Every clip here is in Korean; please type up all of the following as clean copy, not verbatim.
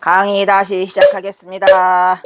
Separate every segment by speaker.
Speaker 1: 강의 다시 시작하겠습니다.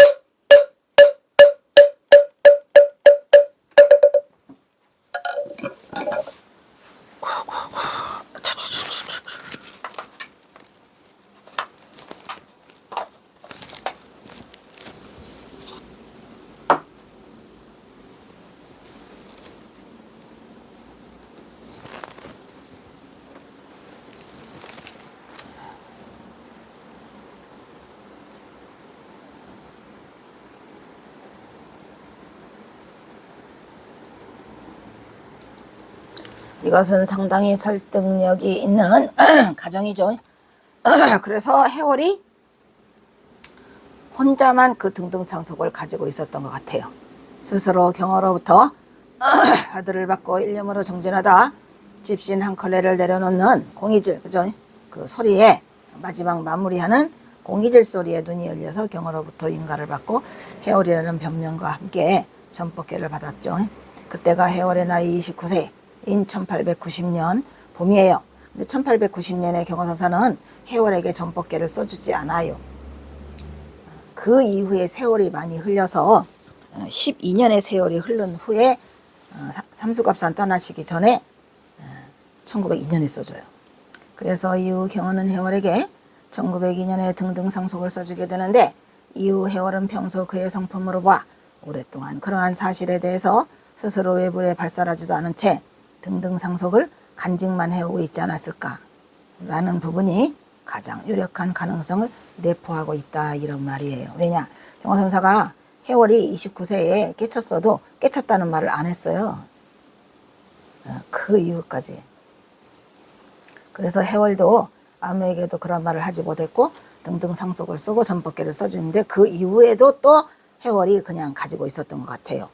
Speaker 1: 이것은 상당히 설득력이 있는 가정이죠. 그래서 해월이 혼자만 그 등등상속을 가지고 있었던 것 같아요. 스스로 경어로부터 아들을 받고 일념으로 정진하다 집신 한 컬레를 내려놓는 공이질, 그죠? 그 소리에 마지막 마무리하는 공이질 소리에 눈이 열려서 경어로부터 인가를 받고 해월이라는 변명과 함께 전법계를 받았죠. 그때가 해월의 나이 29세 인 1890년 봄이에요. 근데 1890년에 경어선사는 해월에게 전법계를 써주지 않아요. 그 이후에 세월이 많이 흘려서 12년의 세월이 흐른 후에 삼수갑산 떠나시기 전에 1902년에 써줘요. 그래서 이후 경어는 해월에게 1902년에 등등상속을 써주게 되는데, 이후 해월은 평소 그의 성품으로 봐 오랫동안 그러한 사실에 대해서 스스로 외부에 발설하지도 않은 채 등등상속을 간직만 해오고 있지 않았을까 라는 부분이 가장 유력한 가능성을 내포하고 있다, 이런 말이에요. 왜냐, 경어선사가 해월이 29세에 깨쳤어도 깨쳤다는 말을 안 했어요. 그 이후까지. 그래서 해월도 아무에게도 그런 말을 하지 못했고 등등상속을 쓰고 전법계를 써주는데, 그 이후에도 또 해월이 그냥 가지고 있었던 것 같아요.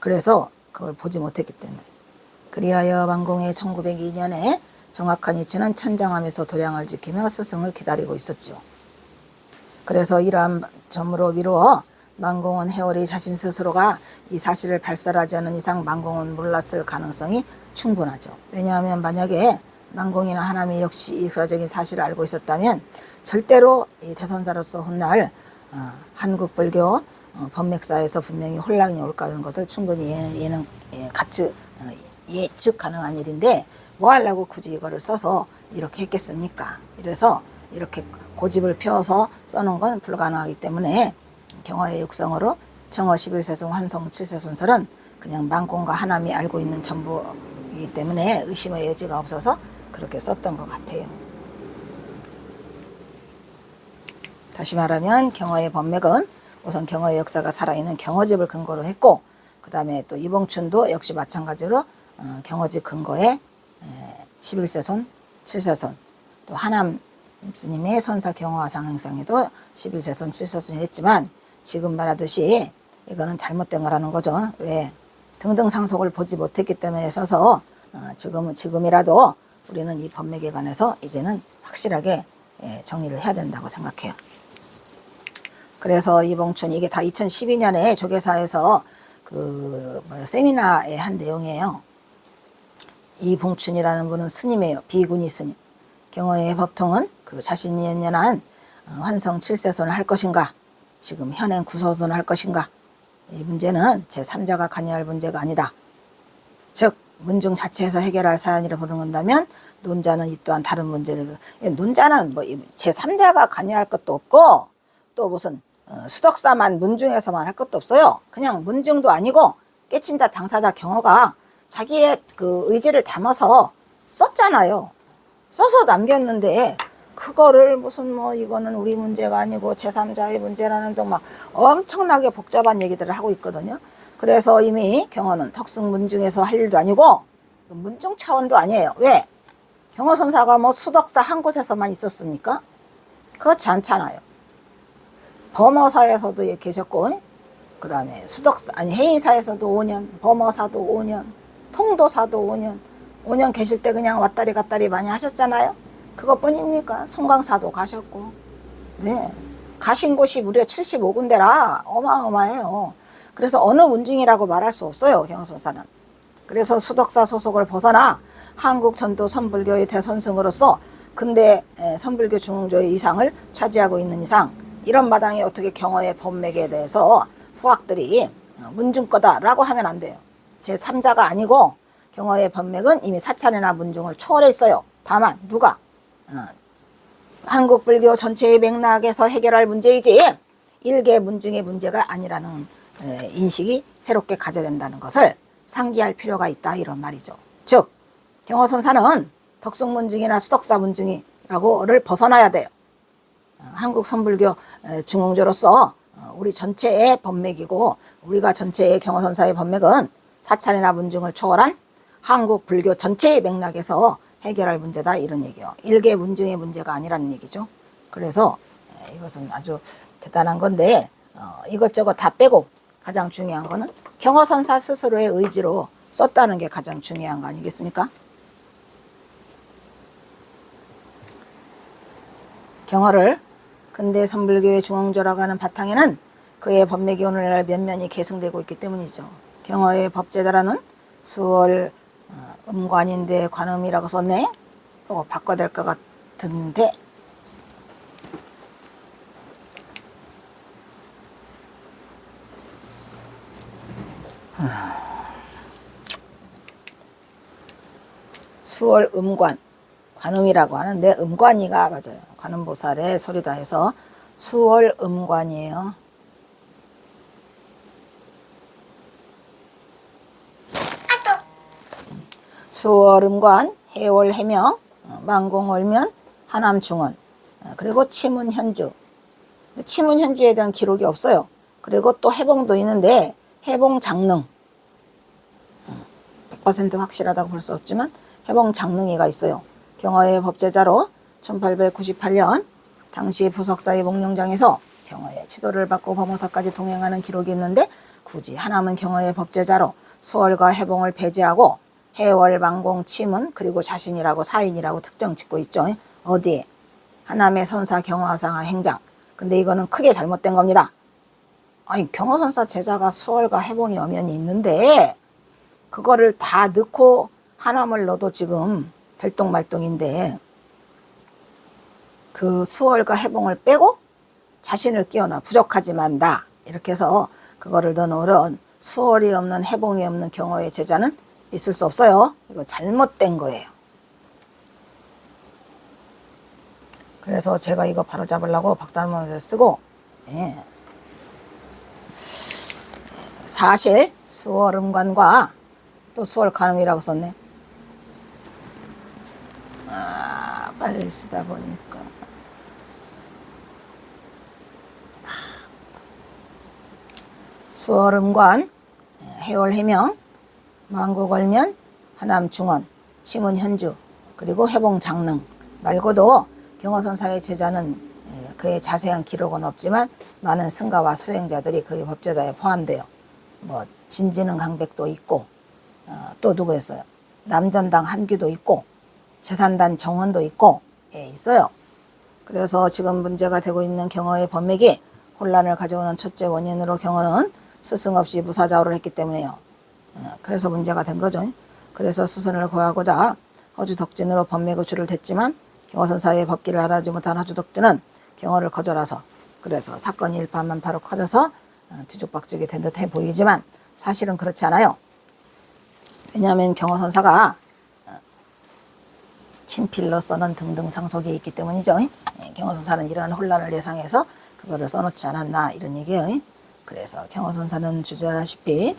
Speaker 1: 그래서 그걸 보지 못했기 때문에. 그리하여 만공의 1902년에 정확한 위치는 천장함에서 도량을 지키며 스승을 기다리고 있었죠. 그래서 이러한 점으로 미루어 만공은 해월이 자신 스스로가 이 사실을 발설하지 않은 이상 만공은 몰랐을 가능성이 충분하죠. 왜냐하면 만약에 만공이나 하남이 역시 역사적인 사실을 알고 있었다면 절대로 이 대선사로서 훗날 한국불교 법맥사에서 분명히 혼란이 올 거라는 것을 충분히 같이 예측 가능한 일인데, 뭐 하려고 굳이 이거를 써서 이렇게 했겠습니까? 이래서 이렇게 고집을 펴서 써놓은 건 불가능하기 때문에 경어의 육성으로 정어 11세손 환성 7세손설은 그냥 만공과 하남이 알고 있는 전부이기 때문에 의심의 여지가 없어서 그렇게 썼던 것 같아요. 다시 말하면 경어의 법맥은 우선 경어의 역사가 살아있는 경어집을 근거로 했고, 그 다음에 또 이봉춘도 역시 마찬가지로 경어집 근거에 11세손, 7세손, 또 하남 스님의 선사 경어와 상행성에도 11세손, 7세손이 했지만, 지금 말하듯이 이거는 잘못된 거라는 거죠. 왜? 등등상속을 보지 못했기 때문에 써서 지금이라도 우리는 이 법맥에 관해서 이제는 확실하게 정리를 해야 된다고 생각해요. 그래서 이봉춘, 이게 다 2012년에 조계사에서 세미나에 한 내용이에요. 이봉춘이라는 분은 스님이에요. 비구니 스님. 경어의 법통은 그 자신이 연연한 환성 7세손을 할 것인가, 지금 현행 9세손을 할 것인가, 이 문제는 제3자가 관여할 문제가 아니다. 즉 문중 자체에서 해결할 사안이라 부르는다면 논자는 이 또한 다른 문제를, 논자는 뭐 제3자가 관여할 것도 없고 또 무슨 수덕사만 문중에서만 할 것도 없어요. 그냥 문중도 아니고 깨친다 당사자 경어가 자기의 그 의지를 담아서 썼잖아요. 써서 남겼는데 그거를 무슨 뭐 이거는 우리 문제가 아니고 제3자의 문제라는 등 막 엄청나게 복잡한 얘기들을 하고 있거든요. 그래서 이미 경어는 덕승 문중에서 할 일도 아니고 문중 차원도 아니에요. 왜? 경어선사가 뭐 수덕사 한 곳에서만 있었습니까? 그렇지 않잖아요. 범어사에서도 계셨고, 그 다음에 해인사에서도 5년, 범어사도 5년, 통도사도 5년 계실 때 그냥 왔다리 갔다리 많이 하셨잖아요. 그것뿐입니까? 송강사도 가셨고, 네, 가신 곳이 무려 75군데라 어마어마해요. 그래서 어느 문중이라고 말할 수 없어요, 경어선사는. 그래서 수덕사 소속을 벗어나 한국 전도 선불교의 대선승으로서 근대 선불교 중흥조의 이상을 차지하고 있는 이상 이런 마당에 어떻게 경어의 법맥에 대해서 후학들이 문중 거다라고 하면 안 돼요. 제3자가 아니고 경어의 법맥은 이미 사찰이나 문중을 초월해 있어요. 다만 누가 한국 불교 전체의 맥락에서 해결할 문제이지 일개 문중의 문제가 아니라는 인식이 새롭게 가져야 된다는 것을 상기할 필요가 있다, 이런 말이죠. 즉 경어선사는 덕숭문중이나 수덕사 문중이라고를 벗어나야 돼요. 한국 선불교 중흥조로서 우리 전체의 법맥이고, 우리가 전체의 경어선사의 법맥은 사찰이나 문중을 초월한 한국 불교 전체의 맥락에서 해결할 문제다, 이런 얘기요. 일개 문중의 문제가 아니라는 얘기죠. 그래서 이것은 아주 대단한 건데, 이것저것 다 빼고 가장 중요한 거는 경어선사 스스로의 의지로 썼다는 게 가장 중요한 거 아니겠습니까? 경어를 근대 선불교의 중흥조라고 하는 바탕에는 그의 법맥이 오늘날 면면이 계승되고 있기 때문이죠. 경어의 법제다라는 수월 음관인데 관음이라고 썼네. 이거 바꿔야 될 것 같은데, 수월 음관, 관음이라고 하는데 음관이가 맞아요. 관음보살의 소리다 해서 수월 음관이에요. 수월 음관, 해월 해명, 만공 월면, 하남 중원, 그리고 치문 현주. 치문 현주에 대한 기록이 없어요. 그리고 또 해봉도 있는데 해봉 장릉, 100% 확실하다고 볼 수 없지만 해봉 장릉이가 있어요. 경어의 법제자로 1898년 당시 부석사의 목룡장에서 경어의 지도를 받고 범호사까지 동행하는 기록이 있는데, 굳이 하남은 경어의 법제자로 수월과 해봉을 배제하고 해월, 만공, 치문, 그리고 자신이라고 사인이라고 특정 짓고 있죠. 어디에? 하남의 선사 경화상하 행장. 근데 이거는 크게 잘못된 겁니다. 아니, 경어선사 제자가 수월과 해봉이 엄연히 있는데 그거를 다 넣고 하남을 넣어도 지금 들똥말똥인데, 그 수월과 해봉을 빼고 자신을 끼워놔 부족하지만 나, 이렇게 해서 그거를 넣어놓으면 수월이 없는 해봉이 없는 경어의 제자는 있을 수 없어요. 이거 잘못된 거예요. 그래서 제가 이거 바로 잡으려고 박사문을 쓰고, 사실 수월음관과 또 수월관음이라고 썼네. 빨리 쓰다 보니까 수월음관, 해월해명, 만국월면, 하남중원, 치문현주, 그리고 해봉장릉 말고도 경어선사의 제자는 그의 자세한 기록은 없지만 많은 승가와 수행자들이 그의 법제자에 포함돼요. 뭐 진지능 강백도 있고, 또 누구였어요? 남전당 한규도 있고, 재산단 정원도 있고, 있어요. 그래서 지금 문제가 되고 있는 경어의 법맥이 혼란을 가져오는 첫째 원인으로 경어는 스승 없이 무사자오를 했기 때문에요. 그래서 문제가 된 거죠. 그래서 스승을 구하고자 허주덕진으로 법맥의 줄을 댔지만 경어선사의 법기를 알아주지 못한 허주덕진은 경어를 거절해서, 그래서 사건이 일파만파로 커져서 뒤죽박죽이 된 듯해 보이지만 사실은 그렇지 않아요. 왜냐하면 경어선사가 친필로 써놓은 등등 상속이 있기 때문이죠. 경어선사는 이러한 혼란을 예상해서 그거를 써놓지 않았나, 이런 얘기예요. 그래서 경어선사는 주자다시피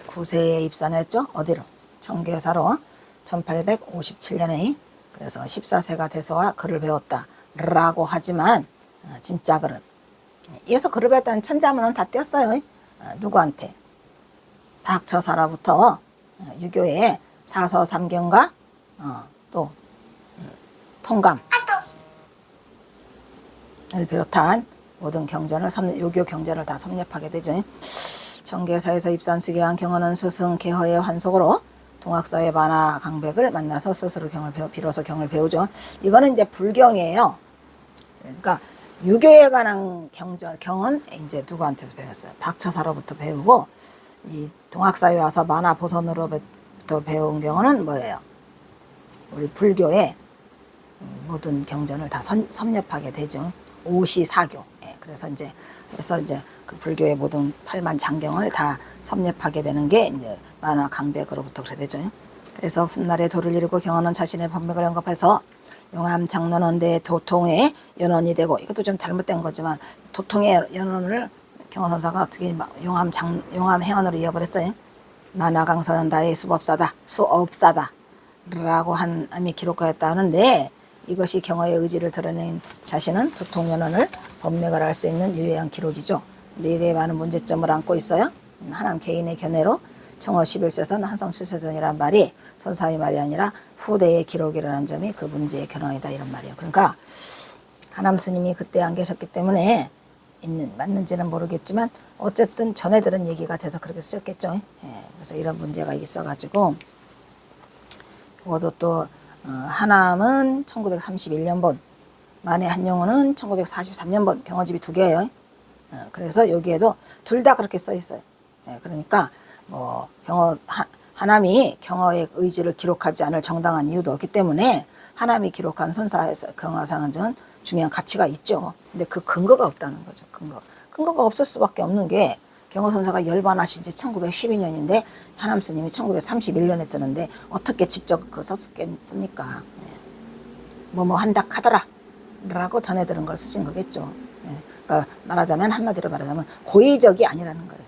Speaker 1: 9세에 입산했죠. 어디로? 청계사로 1857년에. 그래서 14세가 돼서와 글을 배웠다 라고 하지만 진짜 글은, 이어서 글을 배웠다는 천자문은 다 떼었어요. 누구한테? 박처사로부터 유교의 사서삼경과 또 통감을 비롯한 모든 경전을 유교 경전을 다 섭렵하게 되죠. 청계사에서 입산수기한 경어는 스승 개허의 환속으로 동학사의 만화 강백을 만나서 스스로 비로소 경을 배우죠. 이거는 이제 불경이에요. 그러니까 유교에 관한 경은 이제 누구한테서 배웠어요? 박처사로부터 배우고, 이 동학사에 와서 만화 보선으로부터 배운 경우는 뭐예요? 우리 불교의 모든 경전을 다 섭렵하게 되죠. 오시사교. 예, 그래서 이제 그 불교의 모든 8만 장경을 다 섭렵하게 되는 게 이제 만화 강백으로부터 그래 되죠. 그래서 훗날에 도를 이루고 경화는 자신의 법맥을 영겁해서 용암 장론원대 도통의 연원이 되고, 이것도 좀 잘못된 거지만 도통의 연원을 경화선사가 어떻게 용암 행원으로 이어버렸어요. 만화강선은 다의 수업사다 라고 함이 기록하였다 하는데, 이것이 경화의 의지를 드러낸 자신은 도통연원을 법맥을 알 수 있는 유효한 기록이죠. 근데 이게 많은 문제점을 안고 있어요. 하남 개인의 견해로 청어 11세선 한성 7세선이란 말이 선사의 말이 아니라 후대의 기록이라는 점이 그 문제의 근원이다, 이런 말이에요. 그러니까 하남 스님이 그때 안 계셨기 때문에 맞는지는 모르겠지만 어쨌든 전해 들은 얘기가 돼서 그렇게 쓰였겠죠. 예, 그래서 이런 문제가 있어가지고, 이것도 또 하남은 1931년본, 만해 한용운은 1943년본, 경어집이 2개예요. 그래서 여기에도 둘 다 그렇게 써 있어요. 예, 그러니까 뭐 하남이 경어의 의지를 기록하지 않을 정당한 이유도 없기 때문에 하남이 기록한 경화상은 중요한 가치가 있죠. 근데 그 근거가 없다는 거죠. 근거가 없을 수밖에 없는 게, 경화선사가 열반하신 지 1912년인데 하남 스님이 1931년에 쓰는데 어떻게 직접 그 썼겠습니까? 뭐뭐 한다 카더라 라고 전해 들은 걸 쓰신 거겠죠. 그러니까 한마디로 말하자면 고의적이 아니라는 거예요.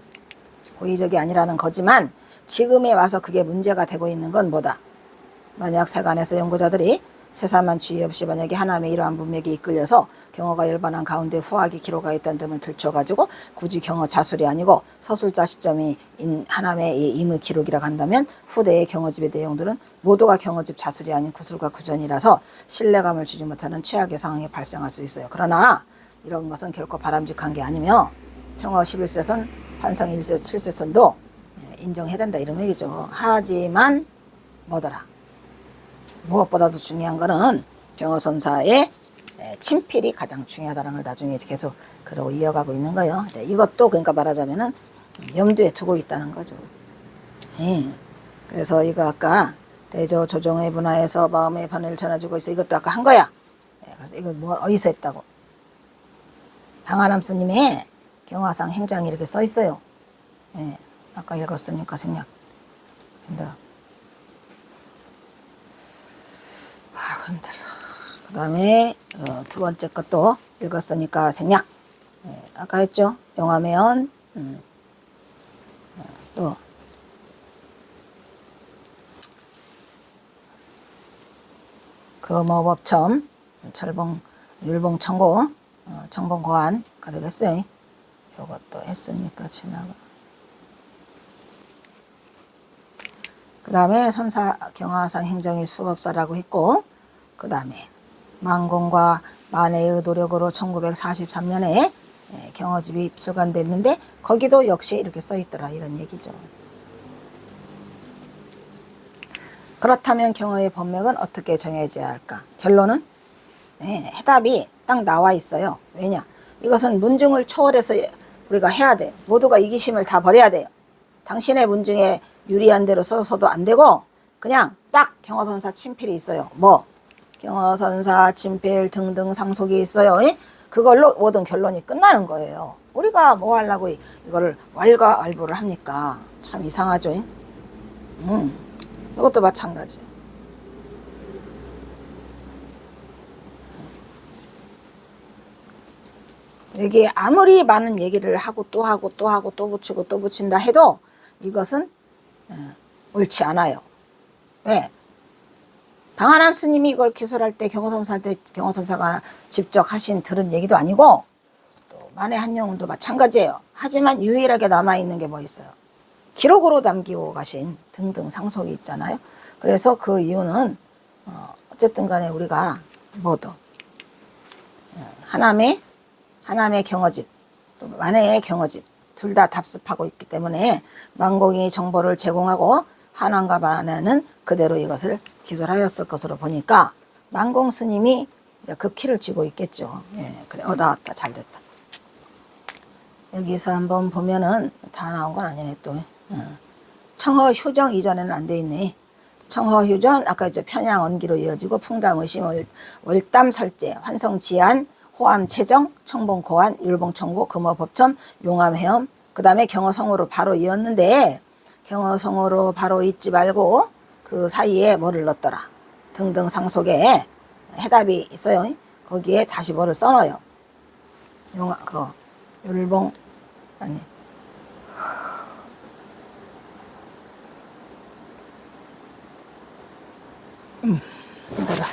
Speaker 1: 고의적이 아니라는 거지만 지금에 와서 그게 문제가 되고 있는 건 뭐다? 만약 세간에서 연구자들이 세사만 주의 없이 만약에 하남의 이러한 문맥에 이끌려서 경어가 열반한 가운데 후학이 기록하였다는 점을 들춰가지고 굳이 경어 자술이 아니고 서술자 시점이 하남의 임의 기록이라고 한다면 후대의 경어집의 내용들은 모두가 경어집 자술이 아닌 구술과 구전이라서 신뢰감을 주지 못하는 최악의 상황이 발생할 수 있어요. 그러나 이런 것은 결코 바람직한 게 아니며 청어 11세선, 환성 1세, 7세선도 인정해야 된다, 이런 얘기죠. 하지만 뭐더라? 무엇보다도 중요한 거는 경어선사의 친필이 가장 중요하다는 걸 나중에 계속 그러고 이어가고 있는 거예요. 이것도 그러니까 말하자면은 염두에 두고 있다는 거죠. 그래서 이거 아까 대조 조정의 문화에서 마음의 반을 전해주고 있어, 이것도 아까 한 거야. 그래서 이거 뭐 어디서 했다고? 방하남 스님의 경화상 행장이 이렇게 써 있어요. 아까 읽었으니까 생략. 힘들어. 그 다음에 두 번째 것도 읽었으니까 생략. 아까 했죠. 용화매연, 또 금어법첨, 율봉청고, 청봉고안 가득했어요. 요것도 했으니까 지나가. 그 다음에 경화상 행정이 수법사라고 했고, 그 다음에 만공과 만해의 노력으로 1943년에 경어집이 출간됐는데 거기도 역시 이렇게 써있더라, 이런 얘기죠. 그렇다면 경어의 법맥은 어떻게 정해져야 할까? 결론은 해답이 딱 나와 있어요. 왜냐? 이것은 문중을 초월해서 우리가 해야 돼. 모두가 이기심을 다 버려야 돼요. 당신의 문중에 유리한 대로 써서도 안 되고 그냥 딱 경어선사 친필이 있어요. 뭐 경어선사 친필 등등 상속이 있어요. 그걸로 모든 결론이 끝나는 거예요. 우리가 뭐 하려고 이거를 왈가왈부를 합니까? 참 이상하죠. 이것도 마찬가지. 여기 아무리 많은 얘기를 하고 또 하고 또 하고 또 붙이고 또 붙인다 해도 이것은 옳지 않아요. 왜? 방하남 스님이 이걸 기술할 때 경어선사가 직접 들은 얘기도 아니고, 또 만해 한용운도 마찬가지예요. 하지만 유일하게 남아있는 게 뭐 있어요? 기록으로 남기고 가신 등등 상속이 있잖아요. 그래서 그 이유는 어쨌든 간에 우리가 뭐도 하남의 경어집, 또 만해의 경어집 둘 다 답습하고 있기 때문에 만공이 정보를 제공하고 한왕과 만해는 그대로 이것을 기술하였을 것으로 보니까 만공 스님이 그 키를 쥐고 있겠죠. 그래, 나왔다, 잘 됐다. 여기서 한번 보면은 다 나온 건 아니네 또. 청허 휴정 이전에는 안 돼 있네. 청허 휴전 아까 이제 편양 언기로 이어지고 풍담 의심 월담 설제 환성 지안 호암 최정, 청봉 고안, 율봉 청고, 금호 법첨, 용암 해엄, 그 다음에 경어성으로 바로 이었는데 경어성으로 바로 잇지 말고 그 사이에 뭐를 넣었더라. 등등 상속에 해답이 있어요. 거기에 다시 뭐를 써넣어요. 율봉, 아니. 이거다.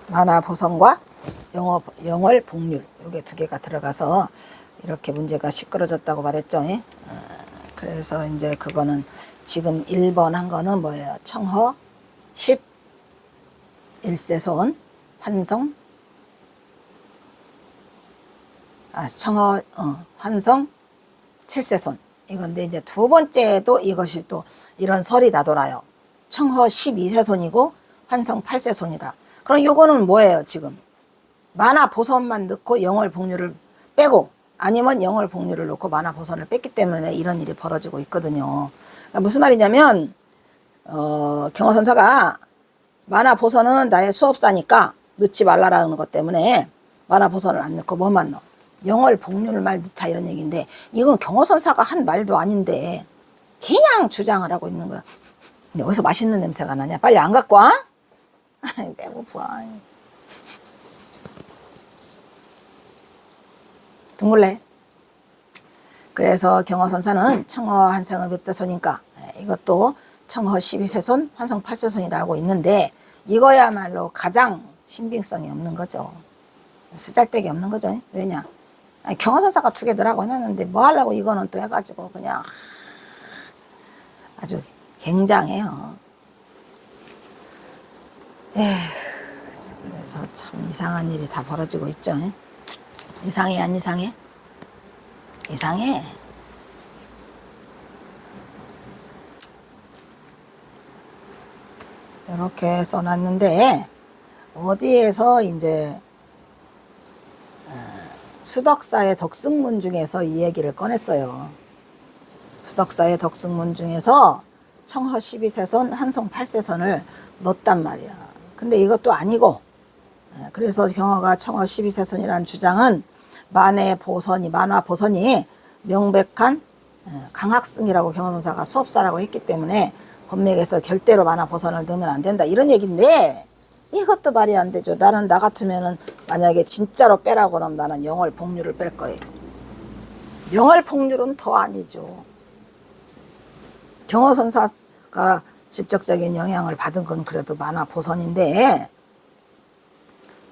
Speaker 1: 만화보선과 영월복률 요게 두 개가 들어가서 이렇게 문제가 시끄러졌다고 말했죠. 그래서 이제 그거는 지금 1번 한 거는 뭐예요? 청허 11세손 환성 청허 환성 7세손 이건데 이제 두 번째도 이것이 또 이런 설이 나돌아요. 청허 12세손이고 환성 8세손이다. 그럼 요거는 뭐예요? 지금 만화보선만 넣고 영월복률을 빼고 아니면 영월복률을 넣고 만화보선을 뺐기 때문에 이런 일이 벌어지고 있거든요. 그러니까 무슨 말이냐면 경어선사가 만화보선은 나의 수업사니까 넣지 말라라는 것 때문에 만화보선을 안 넣고 뭐만 넣어? 영월복률을 말 넣자 이런 얘기인데 이건 경어선사가 한 말도 아닌데 그냥 주장을 하고 있는 거야. 근데 어디서 맛있는 냄새가 나냐? 빨리 안 갖고 와? 배고파. 둥글래. 그래서 경어선사는 청허 환성을 몇 대손이니까 이것도 청허 12세손 환성 8세손이 나오고 있는데 이거야말로 가장 신빙성이 없는 거죠. 쓰잘데기 없는 거죠. 왜냐? 경어선사가 두 개 들어가고 해놨는데 뭐 하려고 이거는 또 해가지고 그냥 아주 굉장해요. 그래서 참 이상한 일이 다 벌어지고 있죠. 이상해 안 이상해? 이상해. 이렇게 써놨는데 어디에서 이제 수덕사의 덕승문 중에서 이 얘기를 꺼냈어요. 수덕사의 덕승문 중에서 청허 12세손 환성 8세손을 넣었단 말이야. 근데 이것도 아니고 그래서 경어가 청허 12세손이라는 주장은 만화보선이 명백한 강학승이라고 경어선사가 수업사라고 했기 때문에 법맥에서 결대로 만화보선을 넣으면 안 된다 이런 얘기인데 이것도 말이 안 되죠. 나는 나 같으면은 만약에 진짜로 빼라고 그러면 나는 영월복률을 뺄 거예요. 영월복률은 더 아니죠. 경어선사가 직접적인 영향을 받은 건 그래도 만화보선인데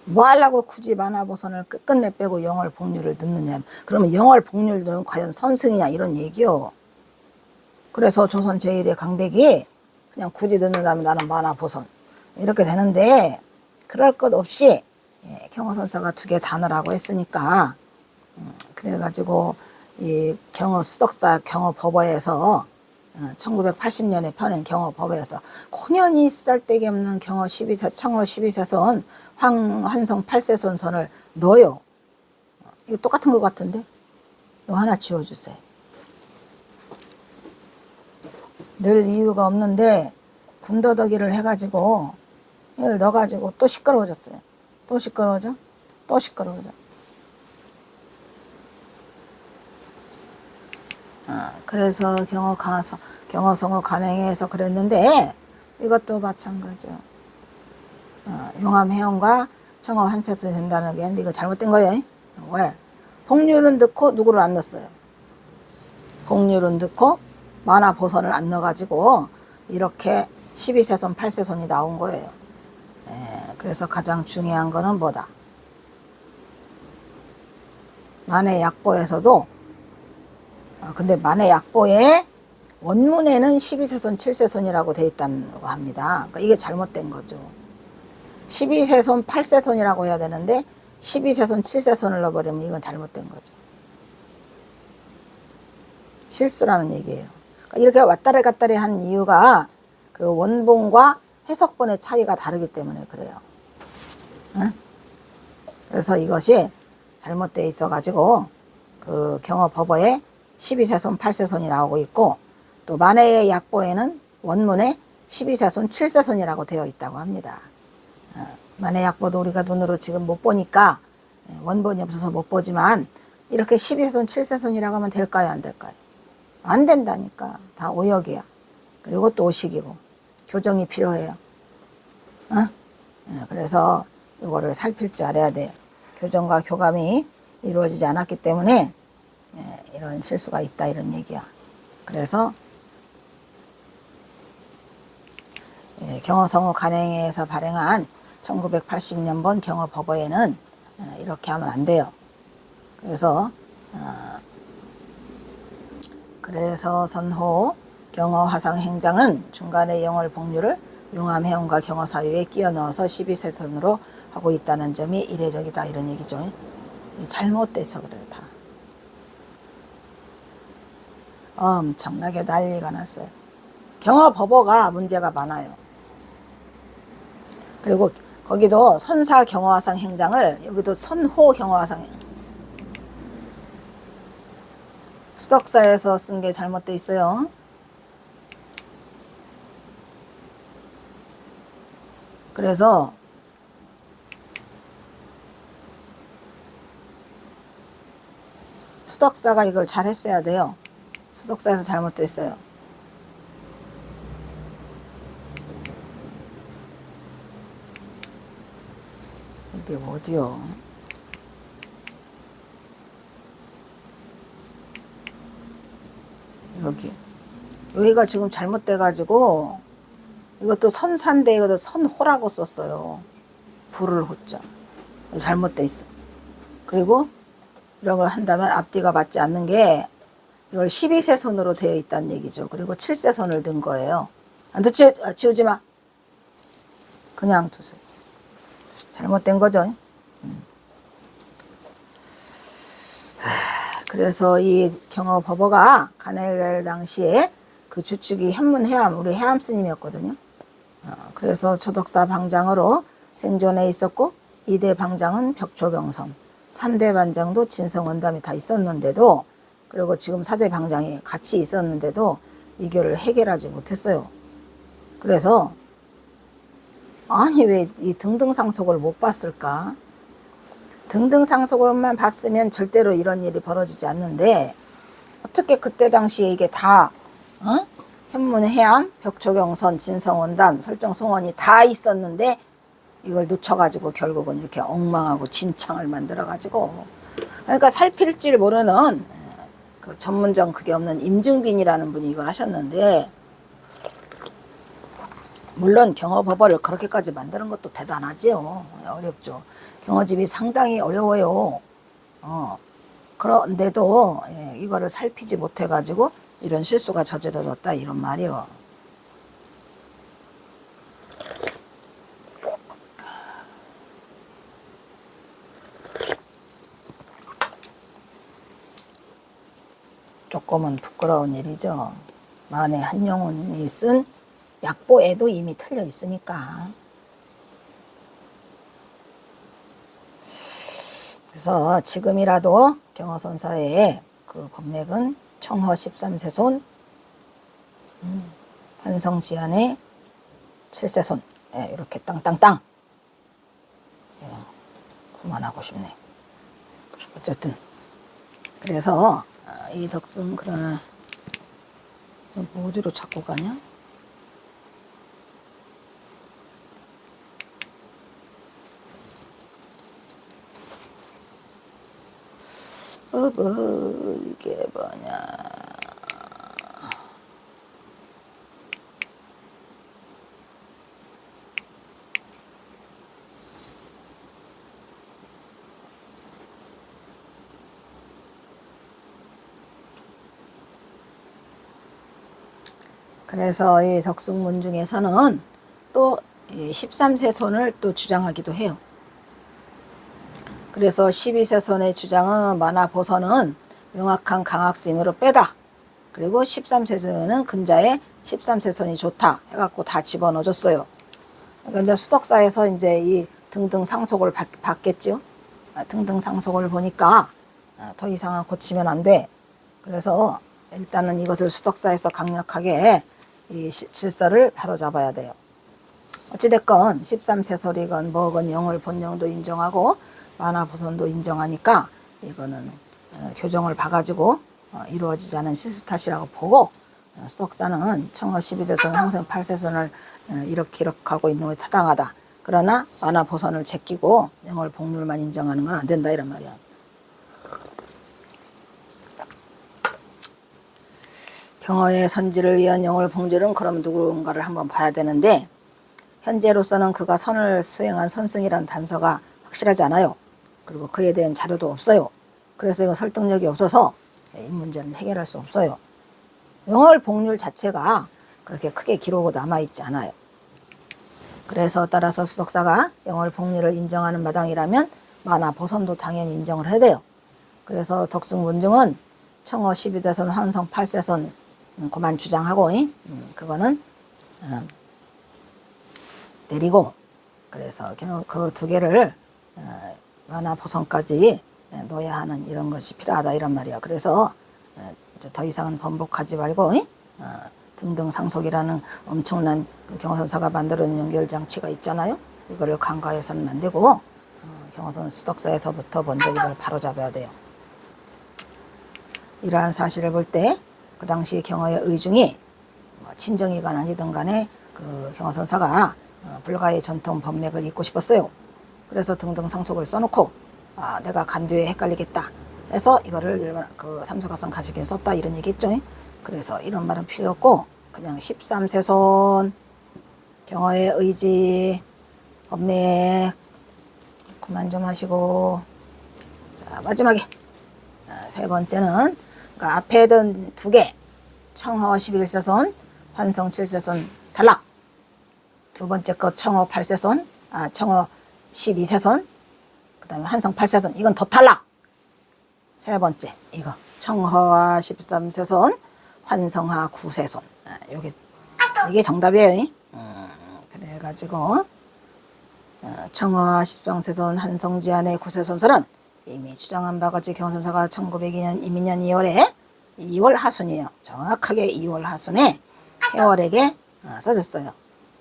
Speaker 1: 뭐 하려고 굳이 만화보선을 끝끝내 빼고 영월복률을 넣느냐. 그러면 영월복률은 과연 선승이냐 이런 얘기요. 그래서 조선 제1의 강백이 그냥 굳이 넣는다면 나는 만화보선 이렇게 되는데 그럴 것 없이 경어선사가 두 개 다 넣으라고 했으니까 그래가지고 이 수덕사 경어법어에서 1980년에 펴낸 경어법에서 공연히 쓸데기 없는 청허 12세손 환성 8세손 선을 넣어요. 이거 똑같은 것 같은데 이거 하나 지워주세요. 늘 이유가 없는데 군더더기를 해가지고 이걸 넣어가지고 또 시끄러워졌어요. 또 시끄러워져? 또 시끄러워져. 그래서 경어성어 간행해서 그랬는데 이것도 마찬가지요. 용암 해엄과 청허 환세손이 된다는 게 근데 이거 잘못된 거예요. 왜? 복률은 넣고 누구를 안 넣었어요. 복률은 넣고 만화보선을 안 넣어가지고 이렇게 12세손 8세손이 나온 거예요. 그래서 가장 중요한 거는 뭐다? 만해약보에서도 근데 만해약보에 원문에는 12세손 7세손이라고 돼 있다고 합니다. 그러니까 이게 잘못된 거죠. 12세손 8세손이라고 해야 되는데 12세손 7세손을 넣어버리면 이건 잘못된 거죠. 실수라는 얘기예요. 그러니까 이렇게 왔다리 갔다리 한 이유가 그 원본과 해석본의 차이가 다르기 때문에 그래요. 그래서 이것이 잘못되어 있어가지고 그 경어법어에 12세손 8세손이 나오고 있고 또 만해의 약보에는 원문에 12세손 7세손이라고 되어 있다고 합니다. 만해 약보도 우리가 눈으로 지금 못 보니까 원본이 없어서 못 보지만 이렇게 12세손, 7세손이라고 하면 될까요? 안 될까요? 안 된다니까. 다 오역이야. 그리고 또 오식이고 교정이 필요해요. 어? 그래서 이거를 살필 줄 알아야 돼요. 교정과 교감이 이루어지지 않았기 때문에 이런 실수가 있다 이런 얘기야. 그래서 경어성우 간행에서 발행한 1980년번 경어법어에는 이렇게 하면 안 돼요. 그래서 선호 경어화상행장은 중간에 영월 복류를 용암해운과 경어 사유에 끼워 넣어서 12세선으로 하고 있다는 점이 이례적이다 이런 얘기죠. 잘못돼서 그래요. 다 엄청나게 난리가 났어요. 경어법어가 문제가 많아요. 그리고 거기도 선사 경어화상 행장을 여기도 선호 경어화상 수덕사에서 쓴 게 잘못돼 있어요. 그래서 수덕사가 이걸 잘 했어야 돼요. 수덕사에서 잘못됐어요. 이게 어디요? 여기가 지금 잘못돼가지고 이것도 선사인데 이것도 선호라고 썼어요. 불을 호자. 잘못돼 있어. 그리고 이런 걸 한다면 앞뒤가 맞지 않는 게 이걸 12세손으로 되어 있다는 얘기죠. 그리고 7세손을 든 거예요. 안 지우지 마. 그냥 두세요. 잘못된 거죠. 그래서 이 경어법어가 가나일 당시에 그 주축이 현문해암, 우리 해암 스님이었거든요. 그래서 초덕사 방장으로 생존해 있었고 2대 방장은 벽초경성, 3대 방장도 진성원담이 다 있었는데도, 그리고 지금 4대 방장이 같이 있었는데도 이거를 해결하지 못했어요. 그래서 아니 왜 이 등등상속을 못 봤을까? 등등상속을만 봤으면 절대로 이런 일이 벌어지지 않는데 어떻게 그때 당시에 이게 다 현문해암, 벽초경선, 진성원담, 설정송원이 다 있었는데 이걸 놓쳐가지고 결국은 이렇게 엉망하고 진창을 만들어가지고, 그러니까 살필 줄 모르는 그 전문정 그게 없는 임증빈이라는 분이 이걸 하셨는데, 물론 경어법어를 그렇게까지 만드는 것도 대단하죠. 어렵죠. 경어집이 상당히 어려워요. 그런데도 이거를 살피지 못해가지고 이런 실수가 저질러졌다 이런 말이요. 조금은 부끄러운 일이죠. 만에 한영훈이 쓴 약보에도 이미 틀려 있으니까. 그래서 지금이라도 경어선사의 그 법맥은 청허 13세손, 환성지안의 7세손, 이렇게 땅땅땅. 그만하고 싶네. 어쨌든 그래서 이 덕승 그러나 어디로 자꾸 가냐? 이게 뭐냐? 그래서 이 덕승문 중에서는 또 13세손을 또 주장하기도 해요. 그래서 12세손의 주장은 만화보선은 명확한 강학심으로 빼다. 그리고 13세손은 근자에 13세손이 좋다 해갖고 다 집어넣어줬어요. 그러니까 이제 수덕사에서 이제 이 등등 상속을 받겠죠. 등등 상속을 보니까 더 이상은 고치면 안 돼. 그래서 일단은 이것을 수덕사에서 강력하게 이 질서를 바로잡아야 돼요. 어찌됐건 13세솔이건 뭐건 영을 본영도 인정하고 만화보선도 인정하니까 이거는 교정을 봐가지고 이루어지지 않은 실수 탓이라고 보고 수덕사는 청어 12대선 항생 8세선을 이렇게 하고 있는 게 타당하다. 그러나 만화보선을 제끼고 영월 복률만 인정하는 건 안 된다 이런 말이야. 경어의 선지를 위한 영월 복률은 그럼 누군가를 한번 봐야 되는데 현재로서는 그가 선을 수행한 선승이라는 단서가 확실하지 않아요. 그리고 그에 대한 자료도 없어요. 그래서 이거 설득력이 없어서 이 문제는 해결할 수 없어요. 영월 복률 자체가 그렇게 크게 기록으로 남아있지 않아요. 그래서 따라서 수덕사가 영월 복률을 인정하는 마당이라면 만화보선도 당연히 인정을 해야 돼요. 그래서 덕승문중은 청어 12대선 환성 8세선 그만 주장하고 그거는 내리고 그래서 그 두 개를 만화보선까지 넣어야 하는 이런 것이 필요하다 이런 말이야. 그래서 더 이상은 번복하지 말고 등등 상속이라는 엄청난 그 경호선사가 만들어낸 연결장치가 있잖아요. 이거를 간과해서는 안 되고 경호선 수덕사에서부터 먼저 이걸 바로잡아야 돼요. 이러한 사실을 볼 때 그 당시 경호의 의중이 친정이건 아니든 간에 그 경호선사가 불가의 전통 법맥을 잇고 싶었어요. 그래서 등등 상속을 써놓고 내가 간두에 헷갈리겠다 해서 이거를 그 삼수가성 가시기에 썼다 이런 얘기 있죠. 그래서 이런 말은 필요 없고 그냥 13세손 경어의 의지 법맥 그만 좀 하시고 자 마지막에 세 번째는 그러니까 앞에 든 두 개 청허 11세손 환성 7세손 탈락. 두 번째 거 청어 8세손 청어 12세손 그 다음에 환성 8세손 이건 더 탈락. 세 번째 이거 청허와 13세손 환성하 9세손 이게 정답이에요. 그래가지고 청허와 13세손 환성지안의 9세손설은 이미 주장한 바같이 경선사가 1902년 이민년 2월에 2월 하순이에요. 정확하게 2월 하순에 해월에게 써졌어요.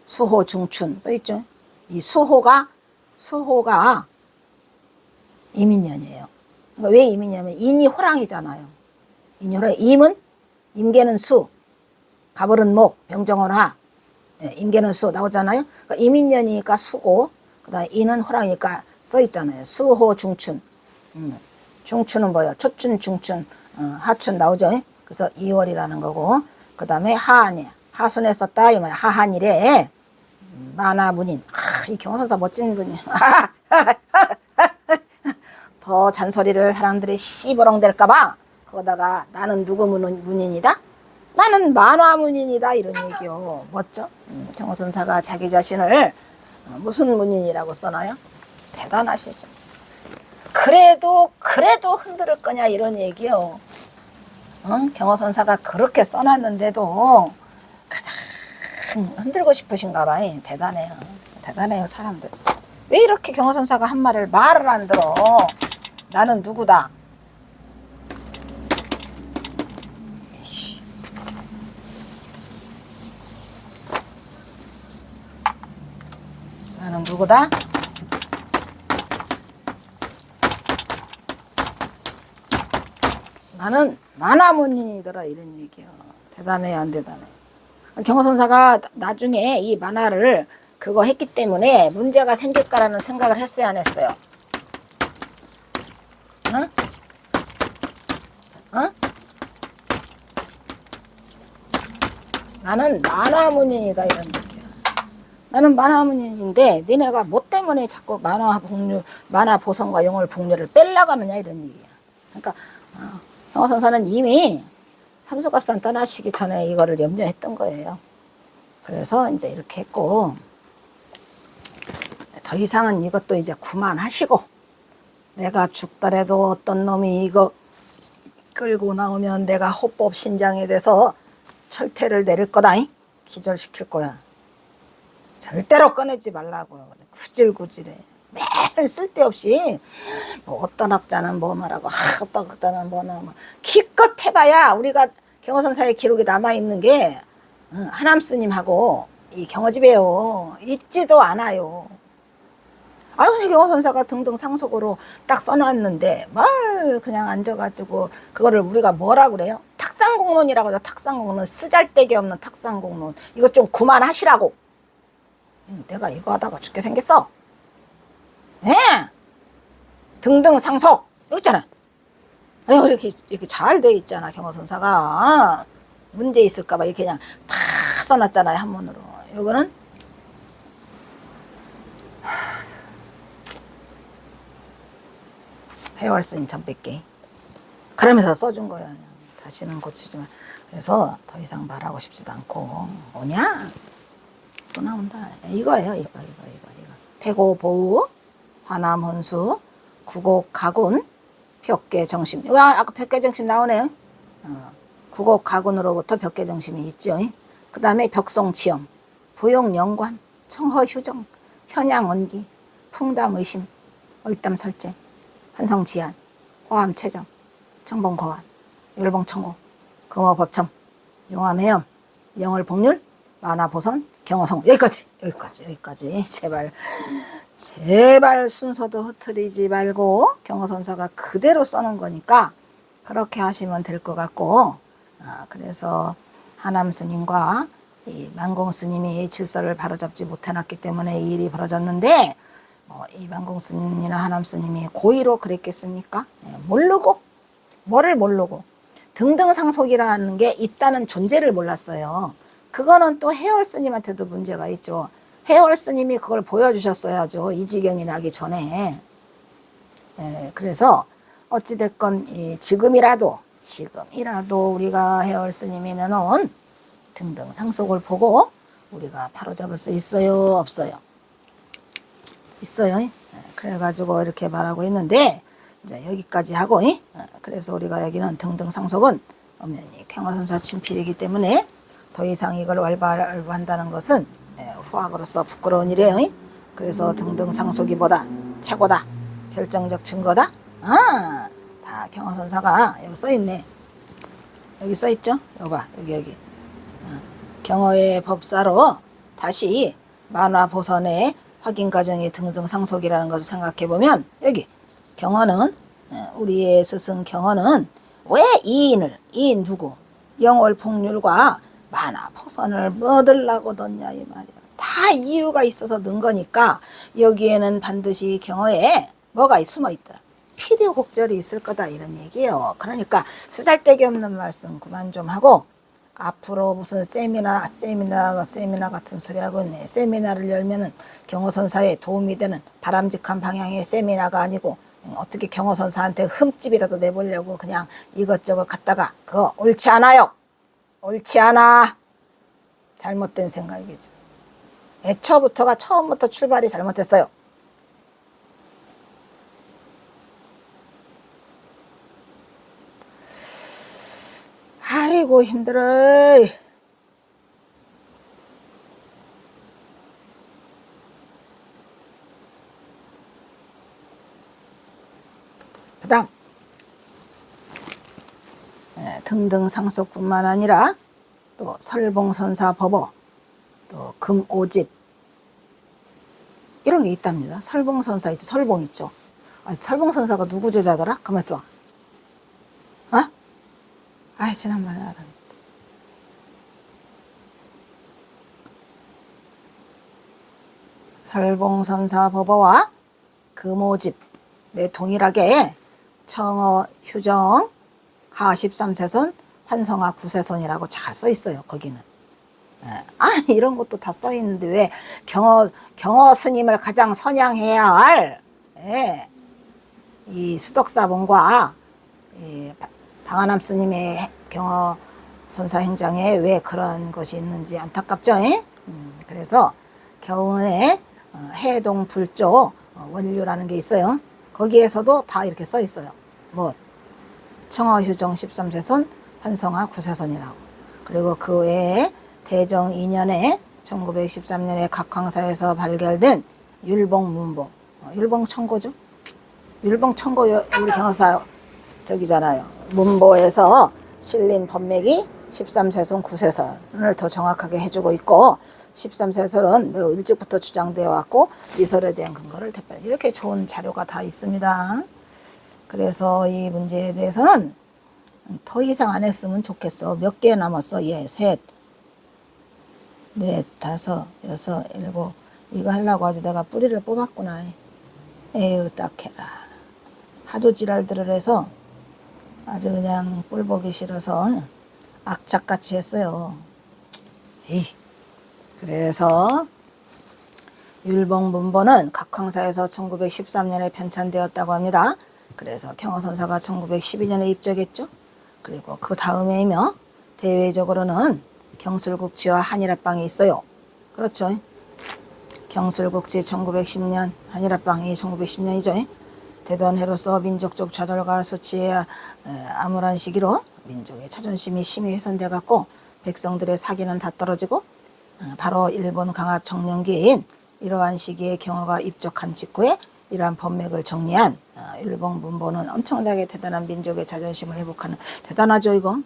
Speaker 1: 수호 중춘 써있죠. 이 수호가 이민년이에요. 그러니까 왜 이민년이냐면 인이 호랑이잖아요. 인이 호랑이. 임은 임계는 수, 가벌은 목, 병정은 화. 임계는 수 나오잖아요. 그러니까 이민년이니까 수호, 그다음에 인은 호랑이니까 써있잖아요. 수호 중춘. 중춘은 뭐예요? 초춘, 중춘, 하춘 나오죠. 그래서 2월이라는 거고, 그 다음에 하한이 하순에 썼다 이 말이야. 하한이래. 만화문인. 이 경호선사 멋진 분이야. 더 잔소리를 사람들이 씨버렁댈까봐 거기다가 나는 누구 문인이다? 나는 만화문인이다 이런 얘기요. 멋져? 경호선사가 자기 자신을 무슨 문인이라고 써놔요? 대단하시죠. 그래도 흔들을 거냐 이런 얘기요. 경호선사가 그렇게 써놨는데도 가장 흔들고 싶으신가 봐. 대단해요 사람들. 왜 이렇게 경호선사가 한 말을 말을 안 들어? 나는 누구다? 나는 누구다? 나는 만화문인이더라 이런 얘기요. 대단해요 안 대단해요? 경호선사가 나중에 이 만화를 그거 했기 때문에 문제가 생길까라는 생각을 했어요 안 했어요? 응? 나는 만화문인이다 이런 얘기야. 나는 만화문인인데 니네가 뭐 때문에 자꾸 만화 보선과 영월 복률을 빼려고 하느냐 이런 얘기야. 그러니까 경호선사는 이미 삼수갑산 떠나시기 전에 이거를 염려했던 거예요. 그래서 이제 이렇게 했고 더 이상은 이것도 이제 그만하시고 내가 죽더라도 어떤 놈이 이거 끌고 나오면 내가 호법 신장에 대해서 철퇴를 내릴 거다. 기절시킬 거야. 절대로 꺼내지 말라고요. 구질구질해. 매일 쓸데없이 뭐 어떤 학자는 뭐 말하고 어떤 학자는 뭐나 기껏 해봐야 우리가 경호선사의 기록이 남아있는 게 하남스님하고 이 경호집이에요. 있지도 않아요. 근데 경호선사가 등등 상속으로 딱 써놨는데 뭘 그냥 앉아가지고 그거를 우리가 뭐라 그래요? 탁상공론이라고 그래요. 탁상공론. 쓰잘데기 없는 탁상공론. 이거 좀 그만하시라고. 내가 이거 하다가 죽게 생겼어. 예? 등등 상속. 여기 있잖아. 아유, 이렇게 잘 돼 있잖아, 경호선사가. 문제 있을까봐 이렇게 그냥 다 써놨잖아요, 한문으로. 요거는 해월스님 전백기. 그러면서 써준 거야. 그냥. 다시는 고치지 마. 그래서 더 이상 말하고 싶지도 않고. 뭐냐? 또 나온다. 이거예요, 이거. 태고보우, 화남혼수, 구곡가군, 벽계정심. 아까 벽계정심 나오네요. 구곡가군으로부터 벽계정심이 있죠. 그 다음에 벽송치엄, 부용영관, 청허휴정, 현양언기, 풍담의심, 얼담설제, 환성지안, 호암체정, 청봉거환, 율봉청고, 금호법첨, 용암해염, 영월복률, 만화보선, 경어성. 여기까지. 제발 순서도 흐트리지 말고 경어선사가 그대로 써놓은 거니까 그렇게 하시면 될 것 같고, 그래서 하남스님과 이 만공스님이 질서를 바로잡지 못해놨기 때문에 이 일이 벌어졌는데, 이 만공스님이나 하남스님이 고의로 그랬겠습니까? 모르고, 뭐를 모르고 등등상속이라는 게 있다는 존재를 몰랐어요. 그거는 또 해월스님한테도 문제가 있죠. 해월스님이 그걸 보여주셨어야죠. 이 지경이 나기 전에. 그래서 어찌됐건 지금이라도 우리가 해월스님이 내놓은 등등상속을 보고 우리가 바로잡을 수 있어요, 없어요? 있어요. 그래가지고 이렇게 말하고 있는데, 이제 여기까지 하고, 그래서 우리가 여기는 등등상속은 엄연히 경화선사 친필이기 때문에 더 이상 이걸 왈부한다는 것은 후학으로서 부끄러운 일이에요. 그래서 등등상속이보다 최고다, 결정적 증거다. 다 경화선사가 여기 써있네. 여기 써있죠? 여기 봐, 여기. 경어의 법사로 다시 만화보선의 확인 과정이 등등상속이라는 것을 생각해보면, 여기 경어는, 우리의 스승 경어는 왜 이인 누구 영월폭률과 만화보선을 얻으려고 뒀냐 이 말이야. 다 이유가 있어서 넣은 거니까 여기에는 반드시 경어에 뭐가 숨어 있더라. 필요곡절이 있을 거다, 이런 얘기예요. 그러니까 쓰잘데기 없는 말씀 그만 좀 하고, 앞으로 무슨 세미나 같은 소리 하고 있네. 세미나를 열면은 경호선사에 도움이 되는 바람직한 방향의 세미나가 아니고, 어떻게 경호선사한테 흠집이라도 내보려고 그냥 이것저것 갖다가, 그거 옳지 않아요. 옳지 않아. 잘못된 생각이죠. 처음부터 출발이 잘못했어요. 아이고 힘들어. 그 다음 등등상속뿐만 아니라 또 설봉선사 법어, 또 금오집, 이런 게 있답니다. 설봉선사 있죠. 설봉 있죠. 설봉선사가 누구 제자더라? 가만있어. 지난번에 알았는데. 설봉선사 법어와 금오집, 동일하게 청어, 휴정, 하 13세손, 환성하 9세손이라고 잘 써 있어요. 거기는. 이런 것도 다 써 있는데 왜 경어 스님을 가장 선양해야 할 이 수덕사본과 방한암 스님의 경어 선사 행장에 왜 그런 것이 있는지 안타깝죠. 그래서 경운에 해동불조 원류라는 게 있어요. 거기에서도 다 이렇게 써 있어요. 청어휴정 13세손, 환성하 9세손이라고. 그리고 그 외에 대정 2년에 1913년에 각황사에서 발견된 율봉문보, 율봉청고죠. 율봉청고 우리 경어사 저기잖아요. 문보에서 실린 법맥이 13세손 9세선을 더 정확하게 해주고 있고, 13세설은 매우 일찍부터 주장되어 왔고 이 설에 대한 근거를 대변 이렇게 좋은 자료가 다 있습니다. 그래서 이 문제에 대해서는 더 이상 안 했으면 좋겠어. 몇 개 남았어? 예, 셋, 넷, 다섯, 여섯, 일곱. 이거 하려고 아주 내가 뿌리를 뽑았구나. 에휴, 딱해라. 하도 지랄들을 해서 아주 그냥 꼴 보기 싫어서 악착같이 했어요. 에이. 그래서 율봉문본은 각황사에서 1913년에 편찬되었다고 합니다. 그래서 경허선사가 1912년에 입적했죠. 그리고 그 다음에이며 대외적으로는 경술국지와 한일합방이 있어요. 그렇죠. 경술국지 1910년, 한일합방이 1910년이죠. 대단해로서 민족적 좌절과 수치의 암울한 시기로 민족의 자존심이 심히 훼손돼 갖고 백성들의 사기는 다 떨어지고 바로 일본 강압 정년기인 이러한 시기에 경허가 입적한 직후에 이러한 법맥을 정리한 율봉문본은 엄청나게 대단한 민족의 자존심을 회복하는 대단하죠 이거.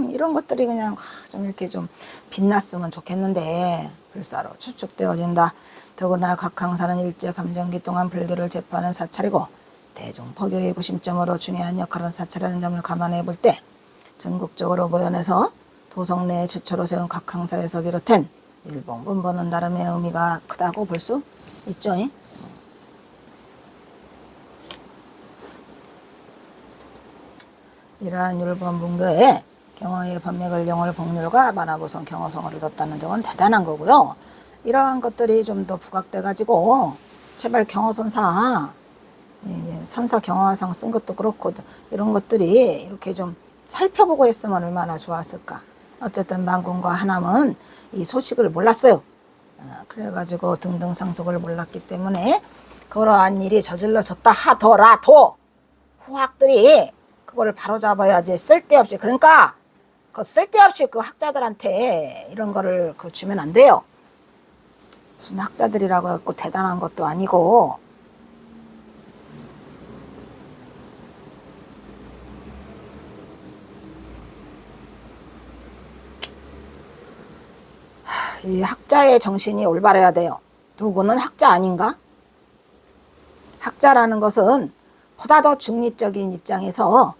Speaker 1: 이런 것들이 그냥 좀 이렇게 좀 빛났으면 좋겠는데 불사로 추측되어진다. 더구나 각항사는 일제 감정기 동안 불교를 제포하는 사찰이고 대중 포교의 구심점으로 중요한 역할을 사찰하는 점을 감안해 볼 때 전국적으로 모연해서 도성 내에 최초로 세운 각항사에서 비롯한 율봉문본은 나름의 의미가 크다고 볼 수 있죠. 이러한 율봉문교에 경허의 법맥을 영월 법률과 만화보성 경허성어를 뒀다는 점은 대단한 거고요. 이러한 것들이 좀 더 부각돼 가지고 제발 경허선사 선사 경허화상 쓴 것도 그렇고 이런 것들이 이렇게 좀 살펴보고 했으면 얼마나 좋았을까. 어쨌든 만군과 하남은 이 소식을 몰랐어요. 그래가지고 등등상속을 몰랐기 때문에 그러한 일이 저질러졌다 하더라도 후학들이 그거를 바로잡아야지. 쓸데없이 그러니까 그 쓸데없이 그 학자들한테 이런 거를 그 주면 안 돼요. 무슨 학자들이라고 해갖고 대단한 것도 아니고 이 학자의 정신이 올바라야 돼요. 누구는 학자 아닌가? 학자라는 것은 보다 더 중립적인 입장에서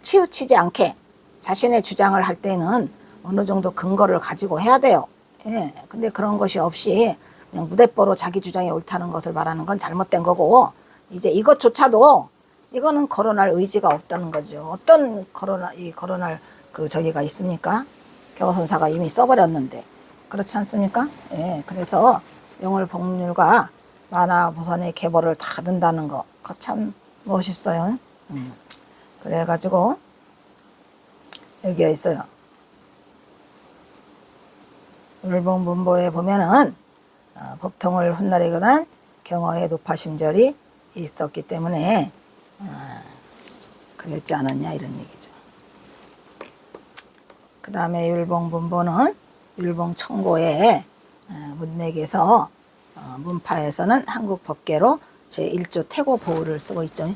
Speaker 1: 치우치지 않게 자신의 주장을 할 때는 어느 정도 근거를 가지고 해야 돼요. 예. 근데 그런 것이 없이 그냥 무대뽀로 자기 주장이 옳다는 것을 말하는 건 잘못된 거고, 이제 이것조차도 이거는 거론할 의지가 없다는 거죠. 어떤 거론할 그 저기가 있습니까? 경허선사가 이미 써버렸는데. 그렇지 않습니까? 예. 그래서 영월 법률과 만화보선의 계보를 다 든다는 거. 그거 참 멋있어요. 그래가지고 여기가 있어요. 율봉문보에 보면은 법통을 훗날에 관한 경허의 높아심절이 있었기 때문에 그랬지 않았냐 이런 얘기죠. 그 다음에 율봉문보는 율봉청고의 문맥에서 문파에서는 한국법계로 제1조 태고보호를 쓰고 있죠.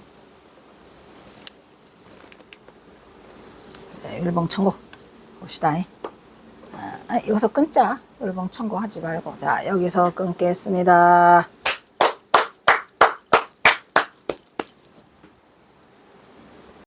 Speaker 1: 네, 율봉청고 봅시다. 여기서 끊자. 율봉청고 하지 말고. 자, 여기서 끊겠습니다.